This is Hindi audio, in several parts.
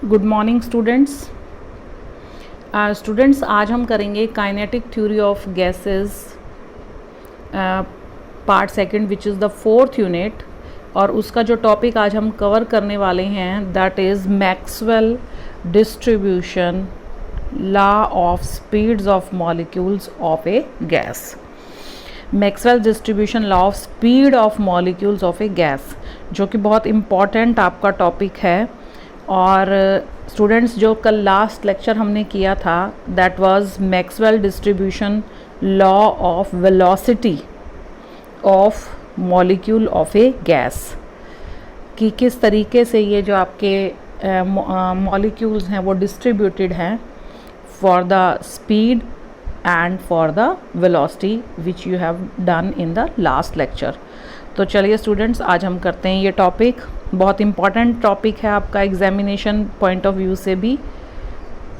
Good morning students. स्टूडेंट्स आज हम करेंगे kinetic theory of gases part second which is the 4th unit, और उसका जो टॉपिक आज हम कवर करने वाले हैं that is Maxwell distribution law of speeds of molecules of a gas. Maxwell distribution law of speed of molecules of a gas, जो कि बहुत इम्पॉर्टेंट आपका टॉपिक है। और स्टूडेंट्स जो कल लास्ट लेक्चर हमने किया था that was Maxwell distribution law of velocity of molecule of a gas, कि किस तरीके से ये जो आपके मॉलिक्यूल्स हैं वो डिस्ट्रीब्यूटेड हैं for the speed and for the velocity which you have done in the last lecture. तो चलिए स्टूडेंट्स आज हम करते हैं ये टॉपिक। बहुत इम्पॉर्टेंट टॉपिक है आपका एग्जामिनेशन पॉइंट ऑफ व्यू से भी,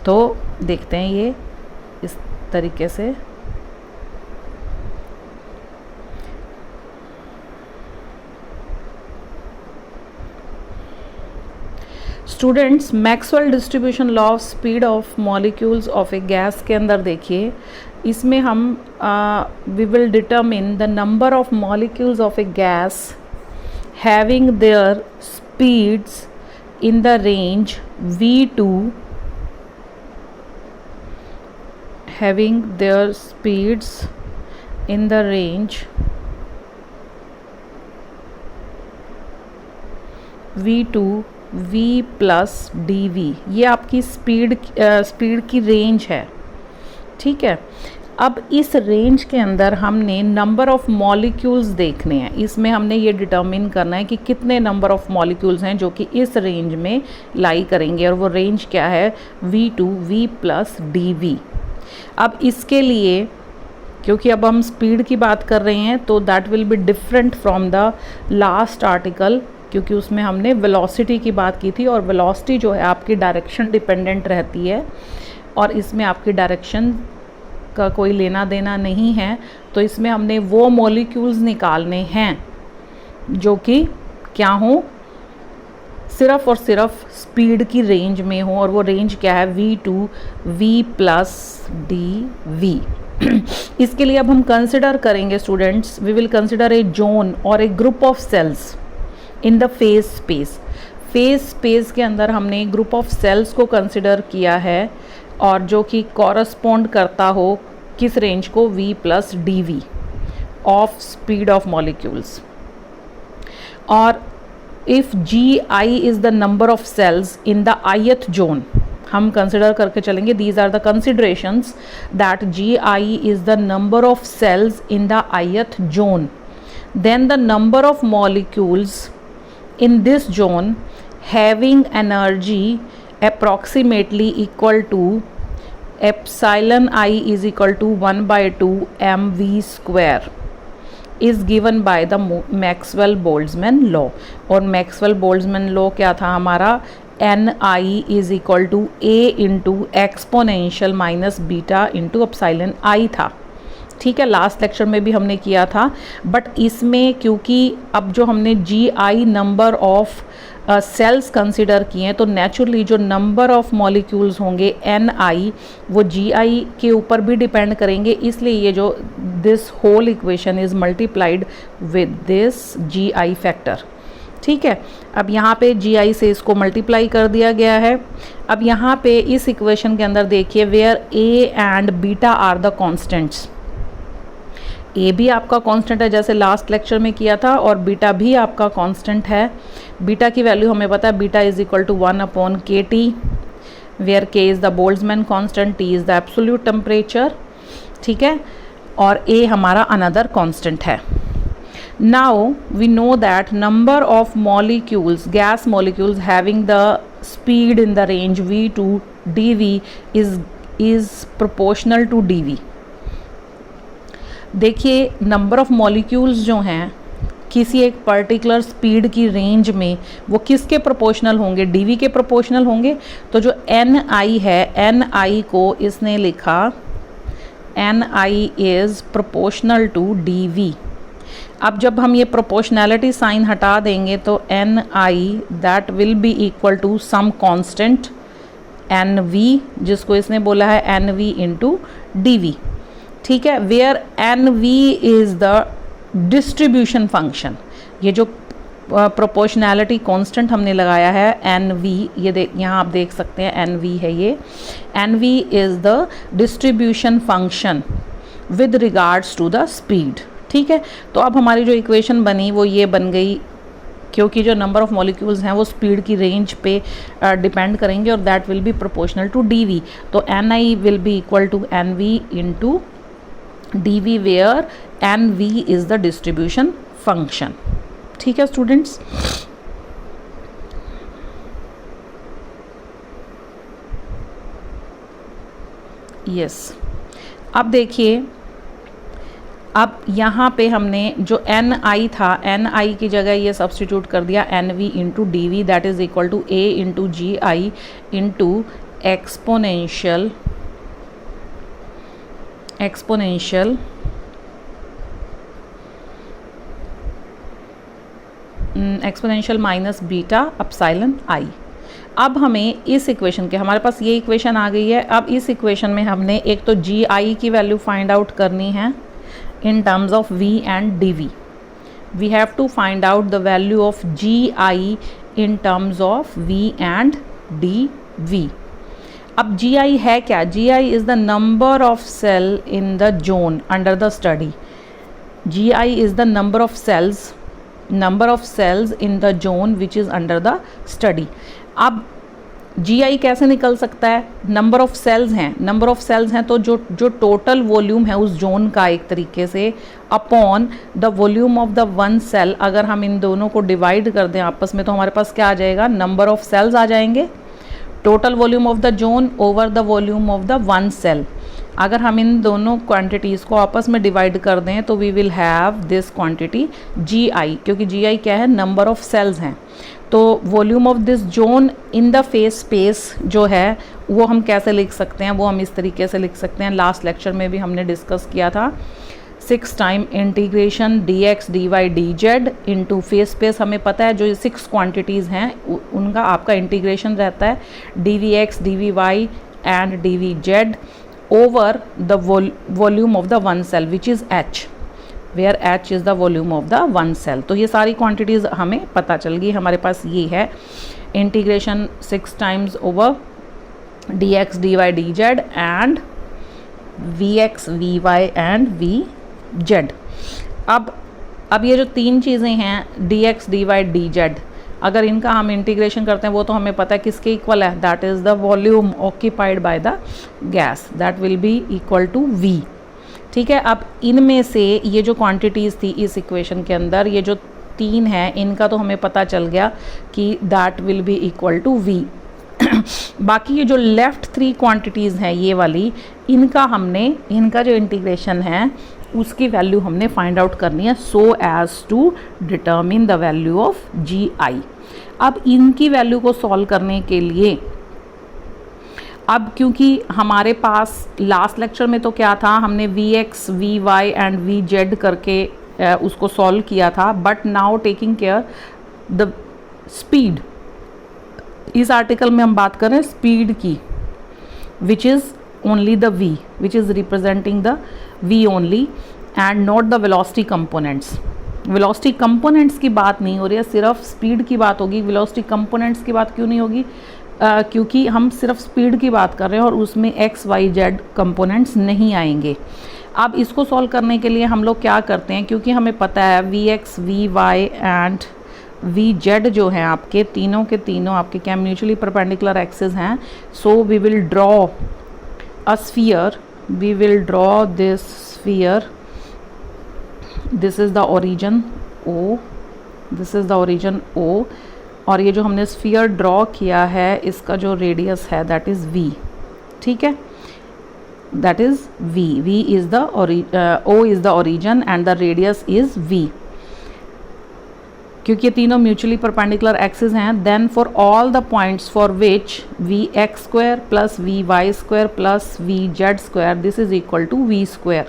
तो देखते हैं ये इस तरीके से। Students Maxwell distribution law of speed of molecules of a gas के अंदर देखिए, इसमें हम we will determine the number of molecules of a gas having their speeds in the range v2, having their speeds in the range v2 v plus dv। ये आपकी स्पीड की रेंज है, ठीक है। अब इस रेंज के अंदर हमने नंबर ऑफ़ मॉलिक्यूल्स देखने हैं। इसमें हमने ये डिटर्मिन करना है कि कितने नंबर ऑफ़ मॉलिक्यूल्स हैं जो कि इस रेंज में लाई करेंगे, और वो रेंज क्या है v2 v plus dv। अब इसके लिए क्योंकि अब हम स्पीड की बात कर रहे हैं तो that will be different from the last article, क्योंकि उसमें हमने वेलोसिटी की बात की थी, और वेलोसिटी जो है आपकी डायरेक्शन डिपेंडेंट रहती है, और इसमें आपकी डायरेक्शन का कोई लेना देना नहीं है। तो इसमें हमने वो मॉलिक्यूल्स निकालने हैं जो कि क्या हो, सिर्फ और सिर्फ स्पीड की रेंज में हो, और वो रेंज क्या है v2 v plus dv। इसके लिए अब हम कंसिडर करेंगे students, we will consider a zone और a group of cells in the phase space. Phase space के अंदर हमने ग्रुप ऑफ सेल्स को कंसिडर किया है, और जो कि कॉरस्पॉन्ड करता हो किस रेंज को v plus dv of speed of molecules. और if gi is the number of cells in the ith zone, हम कंसिडर करके चलेंगे, these are the considerations that gi is the number of cells in the ith zone, then the number of molecules in this zone having energy approximately equal to epsilon I is equal to 1/2 mv square is given by the Maxwell-Boltzmann law। और Maxwell-Boltzmann law क्या था हमारा, ni is equal to a into exponential minus beta into epsilon I था, ठीक है। लास्ट लेक्चर में भी हमने किया था, बट इसमें क्योंकि अब जो हमने gi number of cells consider किए हैं, तो नेचुरली जो नंबर ऑफ मॉलिक्यूल्स होंगे ni वो gi के ऊपर भी डिपेंड करेंगे, इसलिए ये जो this whole equation is multiplied with this gi factor, ठीक है। अब यहाँ पे gi से इसको मल्टीप्लाई कर दिया गया है। अब यहाँ पे इस इक्वेशन के अंदर देखिए where a and beta are the constants. A भी आपका कांस्टेंट है जैसे लास्ट लेक्चर में किया था, और बीटा भी आपका कांस्टेंट है। बीटा की वैल्यू हमें पता है, beta is equal to 1/kT, where k is the Boltzmann constant, T is the absolute temperature, ठीक है, और ए हमारा अनदर कांस्टेंट है। Now we know that number of molecules, gas molecules having the speed in the range v2 dv is proportional to dv। देखिए नंबर ऑफ़ मॉलिक्यूल्स जो हैं किसी एक पर्टिकुलर स्पीड की रेंज में, वो किसके प्रोपोर्शनल होंगे, dv के प्रोपोर्शनल होंगे। तो जो ni है, ni को इसने लिखा ni is proportional to dv। अब जब हम ये प्रोपोर्शनैलिटी साइन हटा देंगे तो N I that will be equal to some constant N V, जिसको इसने बोला है N we into D V, ठीक है, where N V is the distribution function. ये जो प्रोपोर्शनैलिटी कांस्टेंट हमने लगाया है एन वी, ये यहाँ आप देख सकते हैं एन वी है ये, N we is the distribution function with regards to the speed, ठीक है। तो अब हमारी जो इक्वेशन बनी वो ये बन गई, क्योंकि जो नंबर ऑफ मॉलिक्यूल्स हैं वो स्पीड की रेंज पे डिपेंड करेंगे और that will be proportional to d v. तो N i will be equal to n we into D v, where N V is the distribution function, ठीक है स्टूडेंट्स। यस, अब देखिए, अब यहाँ पे हमने जो एन आई था, एन आई की जगह ये सब्सटीट्यूट कर दिया n we into D v, that is equal to a into g i into exponential minus beta epsilon i. अब हमें इस इक्वेशन के, हमारे पास ये इक्वेशन आ गई है, अब इस इक्वेशन में हमने एक तो जी आई की वैल्यू फाइंड आउट करनी है in terms of V and dV. We have to find out the value of GI in terms of V and dV. अब GI है क्या? GI is the number of cell in the zone under the study. GI is the number of cells in the zone which is under the study. अब GI कैसे निकल सकता है? नंबर ऑफ सेल्स हैं, तो जो टोटल वॉल्यूम है उस जोन का एक तरीके से upon the volume of the one cell, अगर हम इन दोनों को डिवाइड कर दें आपस में तो हमारे पास क्या आ जाएगा? नंबर ऑफ सेल्स आ जाएंगे। Total volume of the zone over the volume of the one cell, अगर हम इन दोनों क्वांटिटीज़ को आपस में डिवाइड कर दें तो we will have this quantity GI, क्योंकि GI क्या है? नंबर ऑफ सेल्स हैं। तो volume of this zone in the face space जो है वो हम कैसे लिख सकते हैं? वो हम इस तरीके से लिख सकते हैं, लास्ट लेक्चर में भी हमने डिस्कस किया था, 6 time integration dx dy dz into face space. हमें पता है जो 6 क्वांटिटीज़ हैं उनका आपका इंटीग्रेशन रहता है dvx dvy and dvz over the volume of the one cell which is H, where H is the volume of the one cell। तो ये सारी quantities हमें पता चल गई। हमारे पास ये है integration 6 times over dx dy dz and vx vy and vz। अब ये जो 3 चीज़ें हैं dx dy dz, अगर इनका हम इंटीग्रेशन करते हैं वो तो हमें पता है किसके इक्वल है? That is the volume occupied by the gas, that will be equal to V, ठीक है। अब इनमें से ये जो क्वांटिटीज़ थी इस इक्वेशन के अंदर, ये जो 3 है इनका तो हमें पता चल गया कि that will be equal to V। बाकी ये जो लेफ्ट 3 क्वांटिटीज़ हैं ये वाली, इनका जो इंटीग्रेशन है उसकी वैल्यू हमने फाइंड आउट करनी है, so as to determine the value of GI। अब इनकी वैल्यू को सॉल्व करने के लिए, अब क्योंकि हमारे पास लास्ट लेक्चर में तो क्या था, हमने Vx Vy एंड Vz करके उसको सॉल्व किया था, but now taking care the speed, इस आर्टिकल में हम बात कर रहे हैं स्पीड की, which is only the V, which is representing the V only and not the velocity components। velocity components की बात नहीं हो रही है, सिर्फ स्पीड की बात होगी। velocity components की बात क्यों नहीं होगी? क्योंकि हम सिर्फ स्पीड की बात कर रहे हैं और उसमें x y z कंपोनेंट्स नहीं आएंगे। अब इसको सॉल्व करने के लिए हम लोग क्या करते हैं, क्योंकि हमें पता है Vx Vy एंड Vz जो हैं आपके तीनों के तीनों आपके क्या म्यूचुअली परपेंडिकुलर एक्सिस हैं, so we will draw a sphere, we will draw this sphere, this is the origin O, this is the origin O, और ये जो हमने sphere ड्रॉ किया है इसका जो रेडियस है that is V, ठीक है, that is V, V is the O is the origin and the radius is V। क्योंकि ये तीनों म्यूचुअली परपेंडिकुलर एक्सिस हैं, then for all the points for which Vx² plus Vy² plus Vz² this is equal to V²।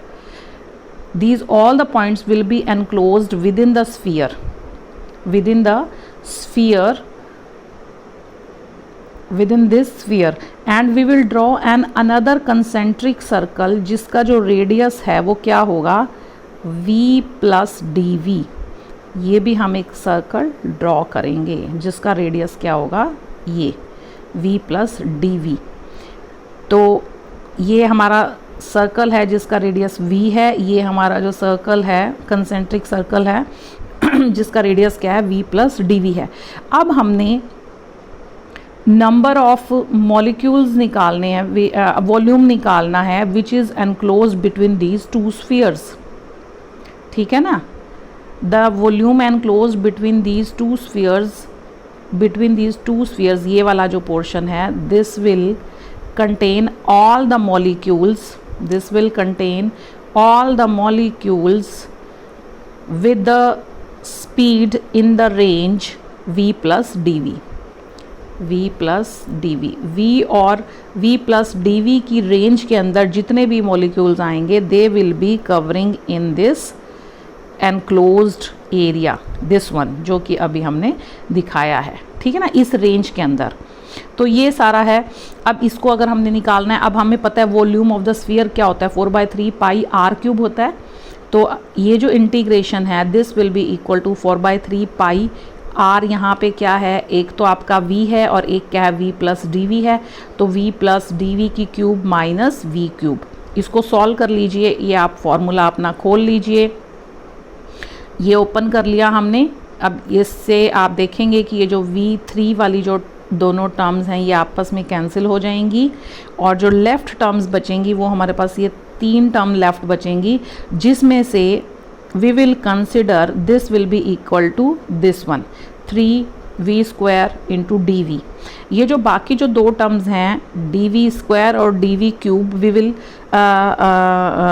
these all the points will be enclosed within the sphere, within this sphere, and we will draw an another concentric circle जिसका जो रेडियस है वो क्या होगा, v प्लस dv। ये भी हम एक सर्कल ड्रॉ करेंगे जिसका रेडियस क्या होगा, ये v प्लस dv। तो ये हमारा सर्कल है जिसका रेडियस v है, ये हमारा जो सर्कल है कंसेंट्रिक सर्कल है जिसका रेडियस क्या है, v प्लस dv है। अब हमने नंबर ऑफ मॉलिक्यूल्स निकालने हैं, वॉल्यूम निकालना है which is enclose between these to spheres, ठीक है ना। The volume enclose between these to spheres, ये वाला जो पोर्शन है, this will contain all the molecules, this will contain all the molecules with the speed in the range v plus dv, v plus dv, v और v plus dv की रेंज के अंदर जितने भी मॉलिक्यूल्स आएंगे they will be covering in this enclosed area, this one जो कि अभी हमने दिखाया है, ठीक है ना, इस रेंज के अंदर। तो ये सारा है। अब इसको अगर हमने निकालना है, अब हमें पता है वॉल्यूम ऑफ द स्फीयर क्या होता है, 4/3 पाई आर क्यूब होता है। तो ये जो इंटीग्रेशन है this will be equal to 4/3 pi R, यहाँ पे क्या है, एक तो आपका v है और एक क्या है, v प्लस dv है। तो v प्लस dv की क्यूब माइनस v क्यूब, इसको सॉल्व कर लीजिए, ये आप फॉर्मूला अपना खोल लीजिए, ये ओपन कर लिया हमने। अब इससे आप देखेंगे कि ये जो v3 वाली जो दोनों टर्म्स हैं ये आपस में कैंसिल हो जाएंगी, और जो लेफ़्ट टर्म्स बचेंगी वो हमारे पास ये 3 टर्म लेफ़्ट बचेंगी, जिसमें से we will consider this will be equal to this one, 3v² into dv। ये जो बाकी जो 2 टर्म्स हैं dv² और dv cube, we will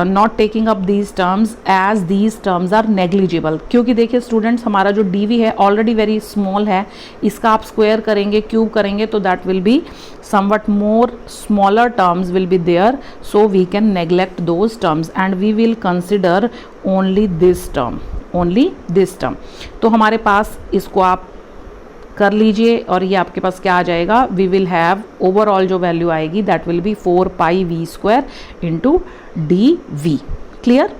not taking up these terms as these terms are negligible, क्योंकि देखिए स्टूडेंट्स हमारा जो dv है ऑलरेडी वेरी स्मॉल है, इसका आप स्क्वायर करेंगे, क्यूब करेंगे तो that will B somewhat more smaller terms will be there, so we can neglect those terms and we will consider only this term। तो हमारे पास इसको आप कर लीजिए और ये आपके पास क्या आ जाएगा, वी विल हैव ओवरऑल जो वैल्यू आएगी that will B 4πv² into dv। Clear.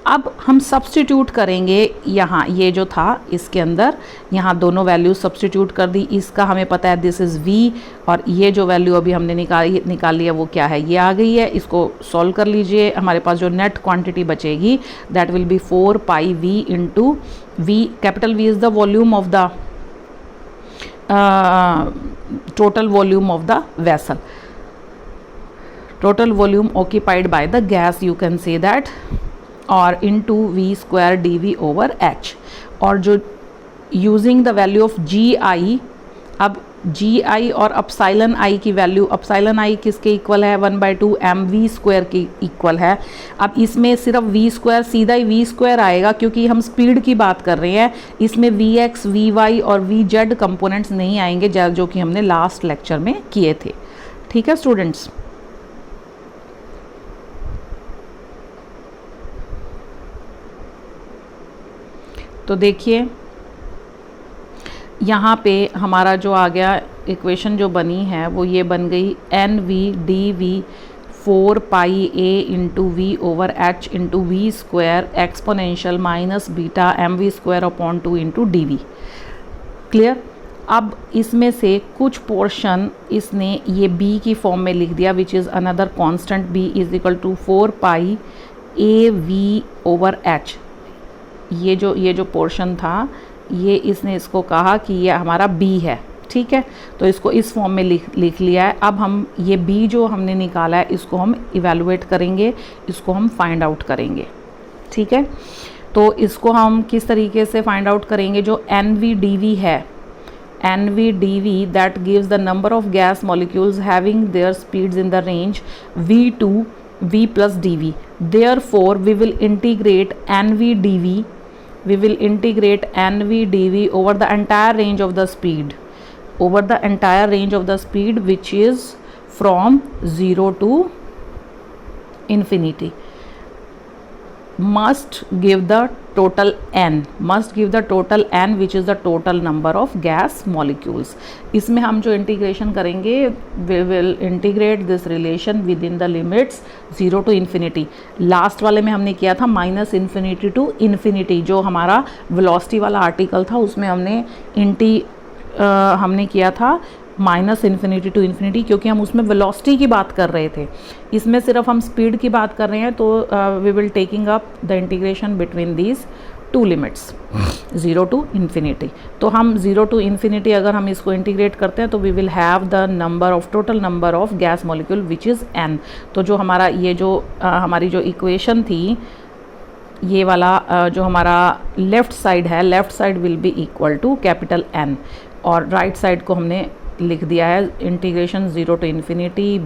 अब हम सब्सटीट्यूट करेंगे यहाँ, ये जो था इसके अंदर यहाँ दोनों वैल्यू सब्सटीट्यूट कर दी। इसका हमें पता है दिस इज़ v, और ये जो वैल्यू अभी हमने निकाल लिया वो क्या है, ये आ गई है। इसको सॉल्व कर लीजिए, हमारे पास जो नेट क्वांटिटी बचेगी that will B 4πv into v, capital V is the volume of the total volume of the vessel, total volume occupied by the gas, you can say that, or into v² dv over h। और जो using the value of gi, अब gi और अपसाइलन i की वैल्यू, अपसाइलन i किसके इक्वल है, 1/2 mv² के इक्वल है। अब इसमें सिर्फ v² सीधा ही v² आएगा क्योंकि हम स्पीड की बात कर रहे हैं, इसमें vx vy और vz कंपोनेंट्स नहीं आएंगे जो कि हमने लास्ट लेक्चर में किए थे। ठीक है स्टूडेंट्स। तो देखिए यहाँ पे हमारा जो आ गया इक्वेशन जो बनी है वो ये बन गई NV dV 4πA into V over h into v² exponential minus beta mv² upon 2 into dv। Clear. अब इसमें से कुछ पोर्शन इसने ये b की फॉर्म में लिख दिया which is another constant b is equal to 4πAV over h। ये जो पोर्शन था ये इसने इसको कहा कि ये हमारा b है। ठीक है, तो इसको इस फॉर्म में लिख लिया है। अब हम ये b जो हमने निकाला है इसको हम इवेलुएट करेंगे, इसको हम फाइंड आउट करेंगे। ठीक है, तो इसको हम किस तरीके से फाइंड आउट करेंगे, जो NVDV है, NVDV that gives the number of gas molecules having their speeds in the range v2 v plus dv। Therefore we will integrate NVDV, we will integrate NVDV over the entire range of the speed, over the entire range of the speed which is from 0 to infinity। must give the total n which is the total number of gas molecules. इसमें हम जो इंटीग्रेशन करेंगे we will integrate this relation within the limits 0 to infinity. Last वाले में हमने किया था -infinity to infinity, जो हमारा वेलोसिटी वाला आर्टिकल था उसमें हमने किया था -infinity to infinity, क्योंकि हम उसमें वेलोसिटी की बात कर रहे थे. इसमें सिर्फ हम स्पीड की बात कर रहे हैं, तो we will taking up the integration between these two limits 0 to infinity. तो हम 0 to infinity अगर हम इसको इंटीग्रेट करते हैं तो we will have the total number of gas molecule which is n. तो जो हमारा ये जो हमारी जो इक्वेशन थी, ये वाला जो हमारा लेफ़्ट साइड है, left side will be equal to capital N, और राइट साइड को हमने लिख दिया है integration 0 to infinity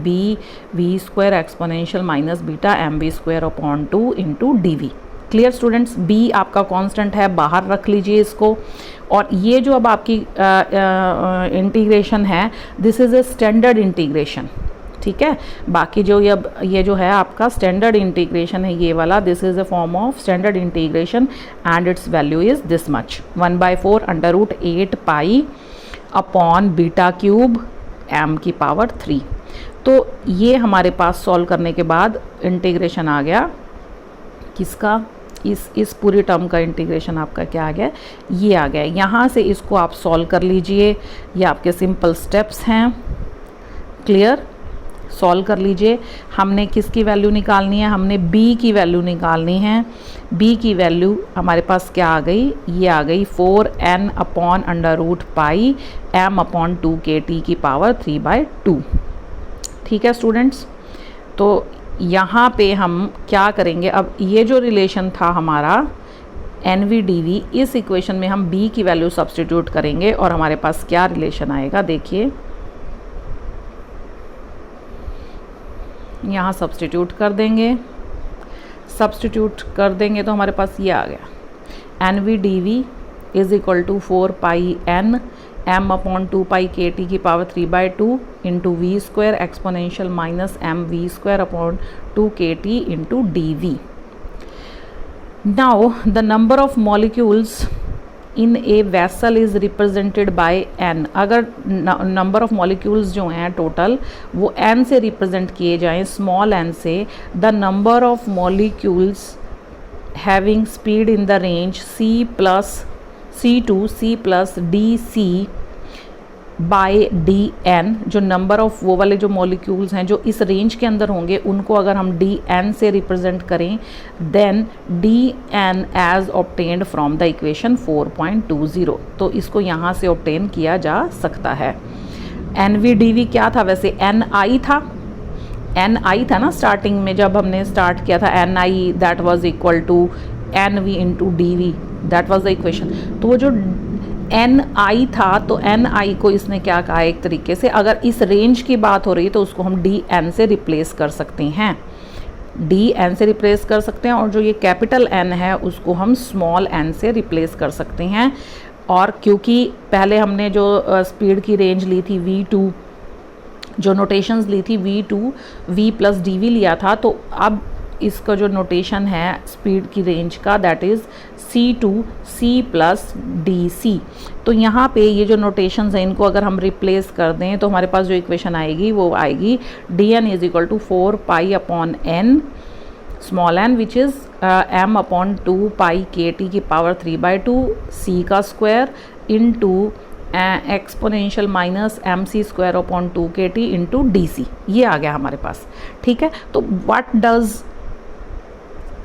b square exponential minus beta mv square upon 2 into D. Clear students? b आपका कांस्टेंट है, बाहर रख लीजिए इसको. और ये जो अब आपकी इंटीग्रेशन है, this is a standard integration. ठीक है, बाकी जो ये जो है आपका स्टैंडर्ड इंटीग्रेशन है, ये वाला, this is a form of standard integration and it's value is this much 1/4 √8 pi upon beta cube m की पावर 3. तो ये हमारे पास सॉल्व करने के बाद इंटीग्रेशन आ गया किसका, इस पूरी टर्म का इंटीग्रेशन आपका क्या आ गया, ये आ गया. यहाँ से इसको आप सॉल्व कर लीजिए, ये आपके सिंपल स्टेप्स हैं. क्लियर? सॉल्व कर लीजिए. हमने किसकी वैल्यू निकालनी है, हमने b की वैल्यू निकालनी है. b की वैल्यू हमारे पास क्या आ गई, ये आ गई 4n अपॉन √पाई m अपॉन 2kt की पावर 3/2. ठीक है स्टूडेंट्स? तो यहाँ पे हम क्या करेंगे, अब ये जो रिलेशन था हमारा NV/dV, इस इक्वेशन में हम b की वैल्यू सब्स्टिट्यूट करेंगे और हमारे पास क्या रिलेशन आएगा, देखिए यहाँ सब्स्टिट्यूट कर देंगे. तो हमारे पास ये आ गया NV/dV is equal to 4 pi n m upon 2 pi kt की power 3/2 into v square exponential minus mv square upon 2kt into dv. Now the number of molecules in a vessel is represented by n. अगर नंबर ऑफ मॉलिक्यूल्स जो हैं टोटल वो n से रिप्रेजेंट किए जाएं, स्मॉल n से, the number of molecules having speed in the range c plus dc bye dn, जो नंबर ऑफ वो वाले जो मॉलिक्यूल्स हैं जो इस रेंज के अंदर होंगे उनको अगर हम dn से रिप्रेजेंट करें, then dn as obtained from the equation 4.20. तो इसको यहाँ से ऑब्टेन किया जा सकता है. NV/dV क्या था वैसे, ni था ना स्टार्टिंग में, जब हमने स्टार्ट किया था ni that was equal to nv into dv, that was the equation. तो वो जो ni था, तो ni को इसने क्या कहा, एक तरीके से अगर इस रेंज की बात हो रही है तो उसको हम dn से रिप्लेस कर सकते हैं, और जो ये कैपिटल N है उसको हम स्मॉल n से रिप्लेस कर सकते हैं. और क्योंकि पहले हमने जो स्पीड की रेंज ली थी v2, जो नोटेशंस ली थी v2 v प्लस dv लिया था, तो अब इसका जो नोटेशन है स्पीड की रेंज का, that is c2 c plus dc. तो यहाँ पे ये जो नोटेशंस हैं इनको अगर हम रिप्लेस कर दें तो हमारे पास जो इक्वेशन आएगी वो आएगी dn is equal to 4 pi upon n small n which is m upon 2 pi kt की पावर 3/2 c का square into exponential minus mc square upon 2kt into D. ये आ गया हमारे पास. ठीक है, तो what does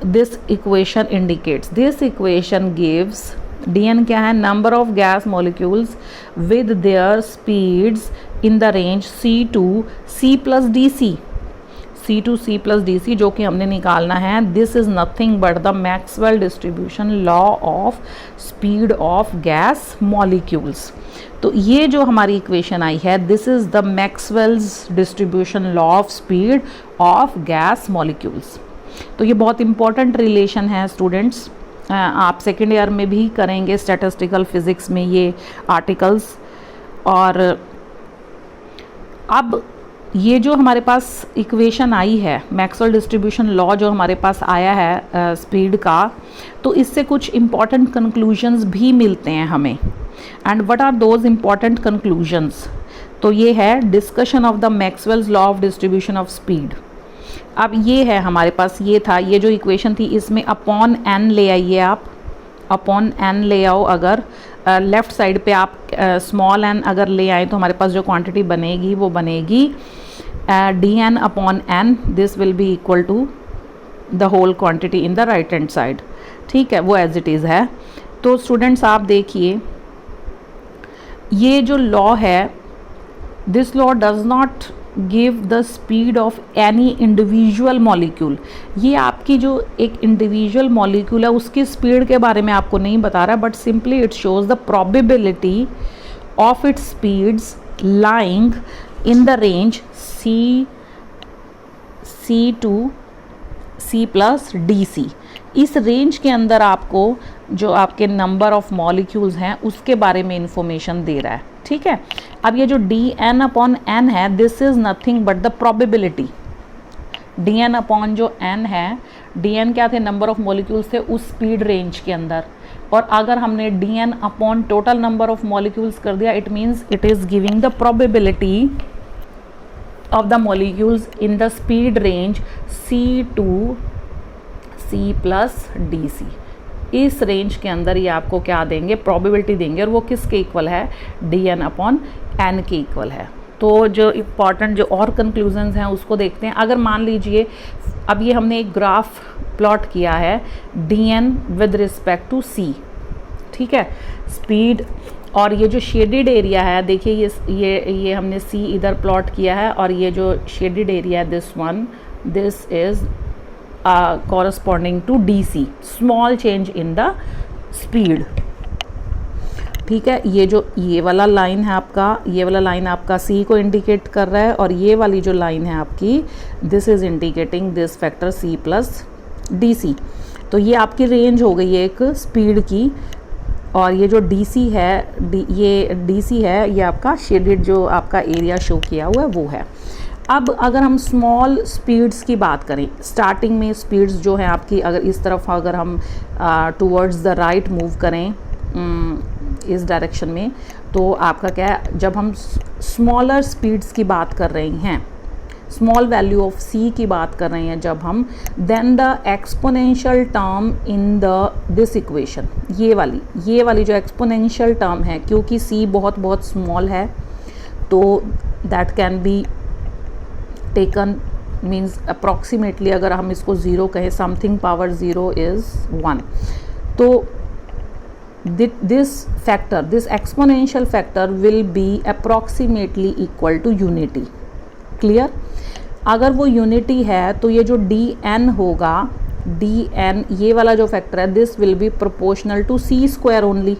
this equation indicates, this equation gives dn क्या है, number of gas molecules with their speeds in the range c2 c plus dc, जो कि हमने निकालना है. This is nothing but the Maxwell distribution law of speed of gas molecules. तो ये जो हमारी इक्वेशन आई है, this is the Maxwell's distribution law of speed of gas molecules. तो ये बहुत इंपॉर्टेंट रिलेशन है स्टूडेंट्स, आप सेकेंड ईयर में भी करेंगे स्टैटिस्टिकल फिजिक्स में ये आर्टिकल्स. और अब ये जो हमारे पास इक्वेशन आई है, मैक्सवेल डिस्ट्रीब्यूशन लॉ जो हमारे पास आया है स्पीड का, तो इससे कुछ इम्पॉर्टेंट कंक्लूजन्स भी मिलते हैं हमें। And what are those important conclusions? तो ये है discussion of the Maxwell's law of distribution of speed. अब ये है हमारे पास, ये था, ये जो इक्वेशन थी इसमें अपॉन एन ले आइए आप, अपॉन एन ले आओ। अगर लेफ़्ट साइड पे आप स्मॉल एन अगर ले आए तो हमारे पास जो क्वांटिटी बनेगी वो बनेगी D N upon N, this will be equal to the whole quantity in the right hand side. ठीक है, वो एज इट इज़ है। तो स्टूडेंट्स आप देखिए, ये जो लॉ है, this law does not give the speed of any individual molecule. ये आपकी जो एक इंडिविजुअल मॉलिक्यूल है उसकी स्पीड के बारे में आपको नहीं बता रहा है, but simply it shows the probability of its speeds lying in the range C to C plus DC। इस रेंज के अंदर आपको जो आपके नंबर ऑफ मॉलिक्यूल्स हैं उसके बारे में इंफॉर्मेशन दे रहा है। ठीक है, अब ये जो dn अपॉन n है, this is nothing but the probability. dn upon जो n है, dn क्या थे? नंबर ऑफ मॉलिक्यूल्स थे उस स्पीड रेंज के अंदर, और अगर हमने dn upon total number of molecules कर दिया, it means it is giving the probability of the molecules in the speed range C to C plus DC। इस रेंज के अंदर ये आपको क्या देंगे? प्रोबेबिलिटी देंगे, और वो किसके इक्वल है? dn अपॉन n के इक्वल है। तो जो इम्पॉर्टेंट जो और कंक्लूजन्स हैं उसको देखते हैं। अगर मान लीजिए अब ये हमने एक ग्राफ प्लॉट किया है dn with respect to C, ठीक है, स्पीड, और ये जो शेडेड एरिया है, देखिए ये हमने C इधर प्लॉट किया है, और ये जो शेडेड एरिया है this one, this is corresponding to DC, small change in the speed. ठीक है, ये वाला लाइन है आपका, ये वाला लाइन आपका C को इंडिकेट कर रहा है, और ये वाली जो लाइन है आपकी, this is indicating this factor C plus DC। तो ये आपकी रेंज हो गई है एक स्पीड की, और ये जो DC है, ये DC है, ये आपका शेडेड जो आपका एरिया शो किया हुआ है वो है। अब अगर हम स्मॉल स्पीड्स की बात करें, स्टार्टिंग में स्पीड्स जो है आपकी, अगर इस तरफ अगर हम टूवर्ड्स द राइट मूव करें इस डायरेक्शन में, तो आपका क्या है, जब हम स्मॉलर स्पीड्स की बात कर रहे हैं, स्मॉल वैल्यू ऑफ C की बात कर रहे हैं जब हम, then the exponential term in this equation, ये वाली जो एक्सपोनेंशियल टर्म है, क्योंकि C बहुत स्मॉल है, तो that can be taken means approximately, अगर हम इसको 0 कहें, समथिंग पावर 0 इज़ 1, तो this exponential factor will be approximately equal to unity। Clear? अगर वो यूनिटी है तो ये जो dn होगा, dn ये वाला जो फैक्टर है, this will be proportional to C square only.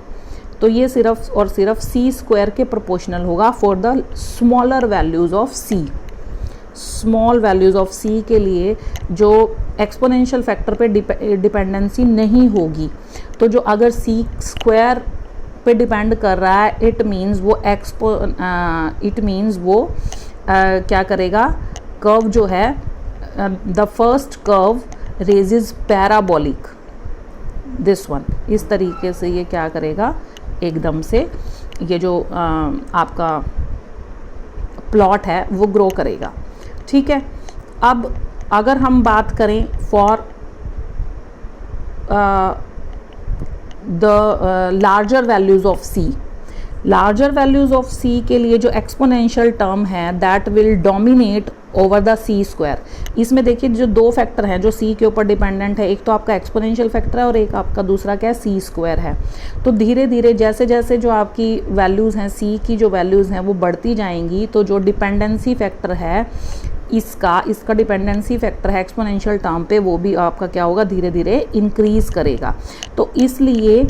तो ये सिर्फ और सिर्फ C स्क्वायर के प्रोपोर्शनल होगा for the smaller values of C। Small values of C के लिए जो एक्सपोनेंशियल फैक्टर पे डिपेंडेंसी नहीं होगी, तो जो अगर C स्क्वायर पे डिपेंड कर रहा है, इट मीन्स वो क्या करेगा, कर्व जो है, the first curve raises parabolic, this one, इस तरीके से ये क्या करेगा, एकदम से ये जो आपका प्लॉट है वो ग्रो करेगा। ठीक है, अब अगर हम बात करें for the larger values of C, larger values of C के लिए जो एक्सपोनेंशियल टर्म है, that will dominate over the C square. इसमें देखिए जो दो फैक्टर हैं जो C के ऊपर डिपेंडेंट है, एक तो आपका एक्सपोनेंशियल फैक्टर है और एक आपका दूसरा क्या है, C स्क्वायर है। तो धीरे धीरे जैसे जैसे जो आपकी वैल्यूज़ हैं, C की जो वैल्यूज़ हैं वो बढ़ती जाएंगी, तो जो डिपेंडेंसी फैक्टर है इसका डिपेंडेंसी फैक्टर है एक्सपोनेंशियल टर्म पे, वो भी आपका क्या होगा, धीरे धीरे इंक्रीज़ करेगा। तो इसलिए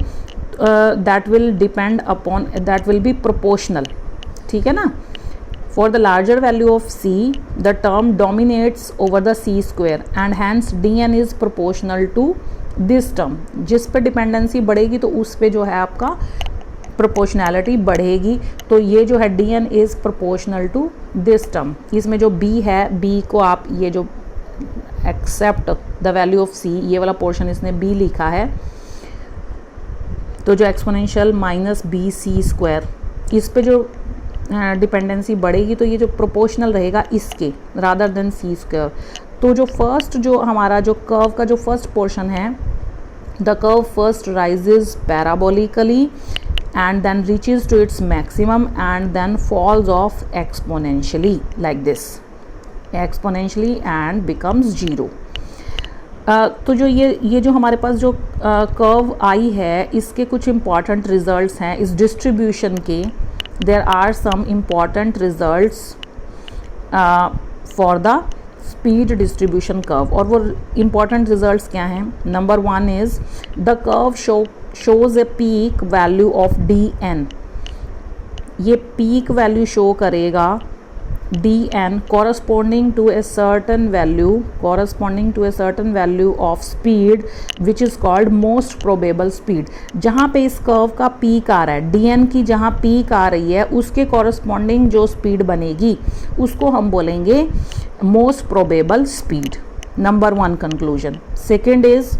that will depend upon, that will be proportional, ठीक है ना। For the larger value of C, the term dominates over the C square and hence dn is proportional to this term। जिस पे डिपेंडेंसी बढ़ेगी तो उस पे जो है आपका प्रोपोर्शनैलिटी बढ़ेगी, तो ये जो है dn is proportional to this term. इसमें जो b है, b को आप ये जो except the value of c, ये वाला पोर्शन इसने b लिखा है, तो जो exponential minus B C square, इस पे जो डिपेंडेंसी बढ़ेगी तो ये जो प्रोपोर्शनल रहेगा इसके रादर देन सी स्क्वायर। तो जो फर्स्ट जो हमारा जो कर्व का जो फर्स्ट पोर्शन है, the curve first rises parabolically and then reaches to its maximum and then falls off exponentially like this, exponentially and becomes 0। तो जो ये जो हमारे पास जो कर्व आई है, इसके कुछ इम्पॉर्टेंट रिजल्ट्स हैं इस डिस्ट्रीब्यूशन के। There are some important results for the speed distribution curve, और वो इम्पॉर्टेंट रिजल्ट्स क्या हैं? Number 1 is the curve shows a peak value of dn। ये peak value शो करेगा dn corresponding to a certain value of speed which is called most probable speed। जहाँ पे इस कर्व का पीक आ रहा है, dn की जहाँ पीक आ रही है उसके corresponding जो स्पीड बनेगी उसको हम बोलेंगे most probable speed। Number 1 conclusion। Second is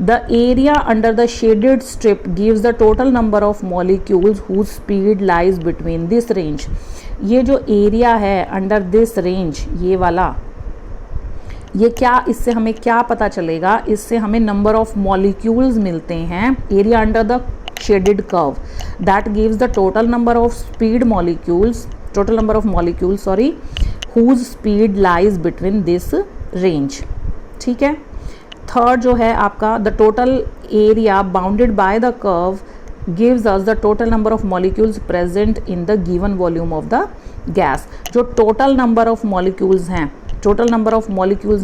the area under the shaded strip gives the total number of molecules whose speed lies between this range। ये जो एरिया है अंडर दिस रेंज, ये वाला, ये क्या, इससे हमें क्या पता चलेगा? इससे हमें नंबर ऑफ मॉलिक्यूल्स मिलते हैं area under the shaded curve, that gives the total number of speed molecules, total number of molecules sorry, whose speed lies between this range. ठीक है। थर्ड जो है आपका the total area bounded by the curve gives us the total number of molecules present in the given volume of the gas. जो टोटल नंबर ऑफ मॉलिक्यूल्स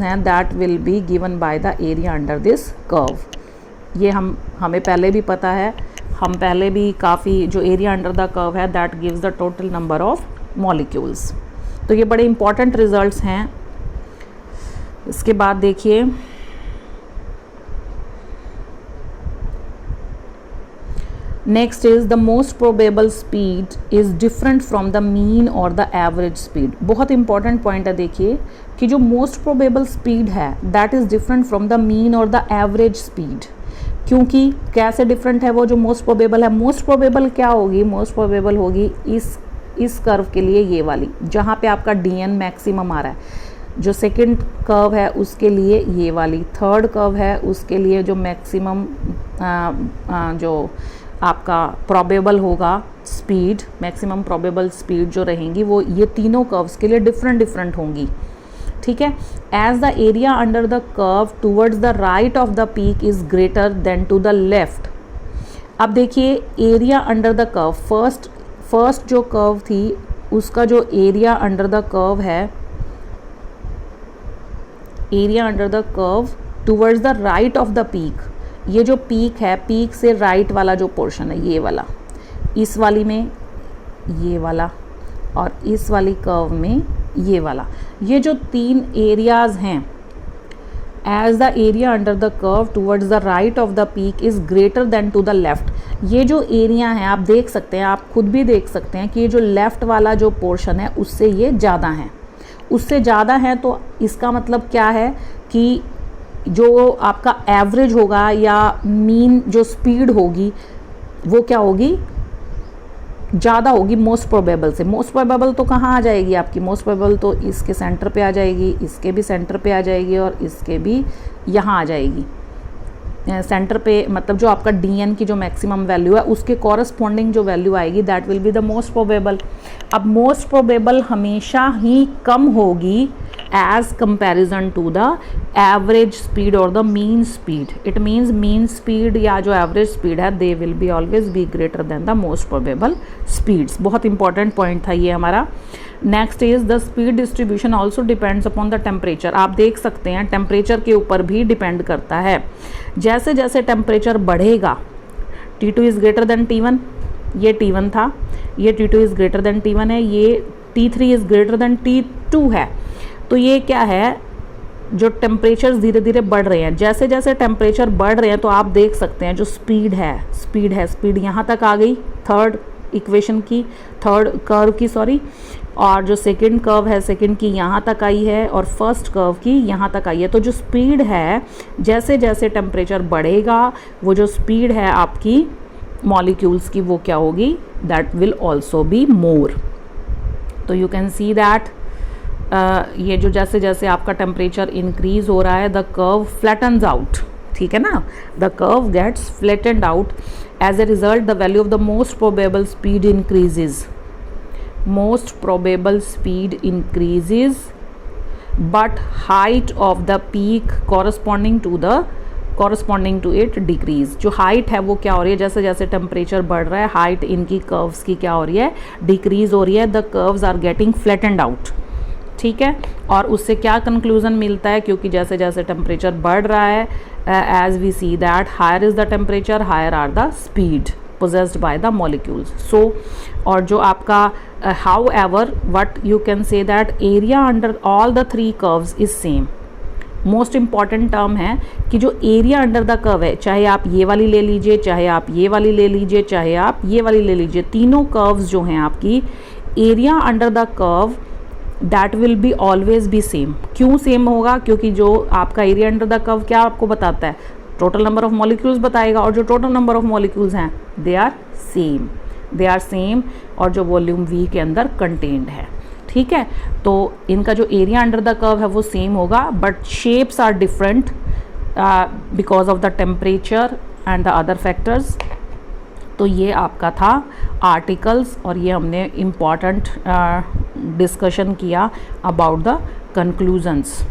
हैं that will be given by the area under this curve. ये हमें पहले भी पता है, हम पहले भी काफ़ी जो एरिया अंडर द कर्व है that gives the total number of molecules. तो ये बड़े इंपॉर्टेंट रिजल्ट्स हैं। इसके बाद देखिए next is the most probable speed is different from the mean और द एवरेज स्पीड। बहुत इंपॉर्टेंट पॉइंट है, देखिए कि जो मोस्ट प्रोबेबल स्पीड है that is different from the mean और द एवरेज स्पीड। क्योंकि कैसे डिफरेंट है वो जो मोस्ट प्रोबेबल है? मोस्ट प्रोबेबल क्या होगी? मोस्ट प्रोबेबल होगी इस कर्व के लिए ये वाली, जहाँ पे आपका dn मैक्सिमम आ रहा है। जो सेकंड कर्व है उसके लिए ये वाली, थर्ड कर्व है उसके लिए जो मैक्सिमम जो आपका प्रोबेबल होगा स्पीड, मैक्सिमम प्रोबेबल स्पीड जो रहेंगी वो ये तीनों कर्व्स के लिए डिफरेंट होंगी। ठीक है। As the area under the curve towards the right of the peak is greater than to the left. अब देखिए area under the curve, first जो कर्व थी उसका जो एरिया अंडर द कर्व है, area under the curve towards the right of the peak, ये जो पीक है, पीक से राइट वाला जो पोर्शन है ये वाला, इस वाली में ये वाला और इस वाली कर्व में ये वाला, ये जो तीन एरियाज हैं, as the area under the curve towards the right of the peak is greater than to the left. ये जो एरिया है आप देख सकते हैं, आप खुद भी देख सकते हैं कि ये जो लेफ़्ट वाला जो पोर्शन है उससे ये ज़्यादा है, उससे ज़्यादा है। तो इसका मतलब क्या है कि जो आपका एवरेज होगा या मीन जो स्पीड होगी वो क्या होगी? ज़्यादा होगी मोस्ट प्रोबेबल से। मोस्ट प्रोबेबल तो कहाँ आ जाएगी आपकी? मोस्ट प्रोबेबल तो इसके सेंटर पे आ जाएगी, इसके भी सेंटर पे आ जाएगी और इसके भी यहाँ आ जाएगी सेंटर पे। मतलब जो आपका dn की जो मैक्सिमम वैल्यू है उसके कॉरस्पॉन्डिंग जो वैल्यू आएगी that will be the most probable. अब मोस्ट प्रोबेबल हमेशा ही कम होगी as comparison to the average speed or the mean speed। It means mean speed या जो average speed है they will be always be greater than the most probable speeds। बहुत important point था ये हमारा। Next is the speed distribution also depends upon the temperature। आप देख सकते हैं टेम्परेचर के ऊपर भी डिपेंड करता है। जैसे जैसे टेम्परेचर बढ़ेगा, T2 is greater then T1, ये T1 था, ये T2 is greater then T1 है, ये T3 is greater then T2 है। तो ये क्या है, जो टेम्परेचर धीरे धीरे बढ़ रहे हैं, जैसे जैसे टेम्परेचर बढ़ रहे हैं तो आप देख सकते हैं जो स्पीड है, स्पीड यहाँ तक आ गई, थर्ड इक्वेशन की, थर्ड कर्व की सॉरी, और जो सेकंड कर्व है सेकंड की यहाँ तक आई है और फर्स्ट कर्व की यहाँ तक आई है। तो जो स्पीड है जैसे जैसे टेम्परेचर बढ़ेगा वो जो स्पीड है आपकी मॉलिक्यूल्स की वो क्या होगी, that will also be more. तो यू कैन सी दैट ये जो जैसे जैसे आपका टेम्परेचर इंक्रीज हो रहा है द कर्व फ्लैटन्स आउट, ठीक है ना, the curve gets flattened out. As a result the value of the most probable speed increases, most probable speed increases but height of the peak corresponding to it decrease. जो हाइट है वो क्या हो रही है, जैसे जैसे टेम्परेचर बढ़ रहा है हाइट इनकी कर्व्स की क्या हो रही है, डिक्रीज हो रही है, the curves are getting flattened out, ठीक है। और उससे क्या कंक्लूजन मिलता है, क्योंकि जैसे जैसे टेम्परेचर बढ़ रहा है as we see that higher is the temperature higher are the speed possessed by the molecules. So और जो आपका however what you can say that area under all the three curves is same. Most important term है कि जो एरिया अंडर द कर्व है, चाहे आप ये वाली ले लीजिए, चाहे आप ये वाली ले लीजिए, चाहे आप ये वाली ले लीजिए, तीनों कर्व्स जो हैं आपकी area under the curve that will be always be same. क्यों सेम होगा, क्योंकि जो आपका एरिया अंडर द कर्व क्या आपको बताता है, टोटल नंबर ऑफ मॉलिक्यूल्स बताएगा, और जो टोटल नंबर ऑफ मॉलिक्यूल्स हैं दे आर सेम, और जो वॉल्यूम वी के अंदर कंटेन्ड है, ठीक है। तो इनका जो एरिया अंडर द कर्व है वो सेम होगा but shapes are different because of the temperature and the other factors. तो ये आपका था आर्टिकल्स, और ये हमने इम्पॉर्टेंट डिस्कशन किया अबाउट द कंक्लूजन्स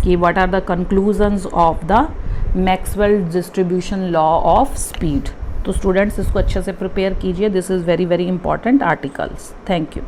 कि what are the conclusions of the Maxwell distribution law of speed. तो स्टूडेंट्स इसको अच्छे से प्रिपेयर कीजिए, this is very very important articles. Thank you.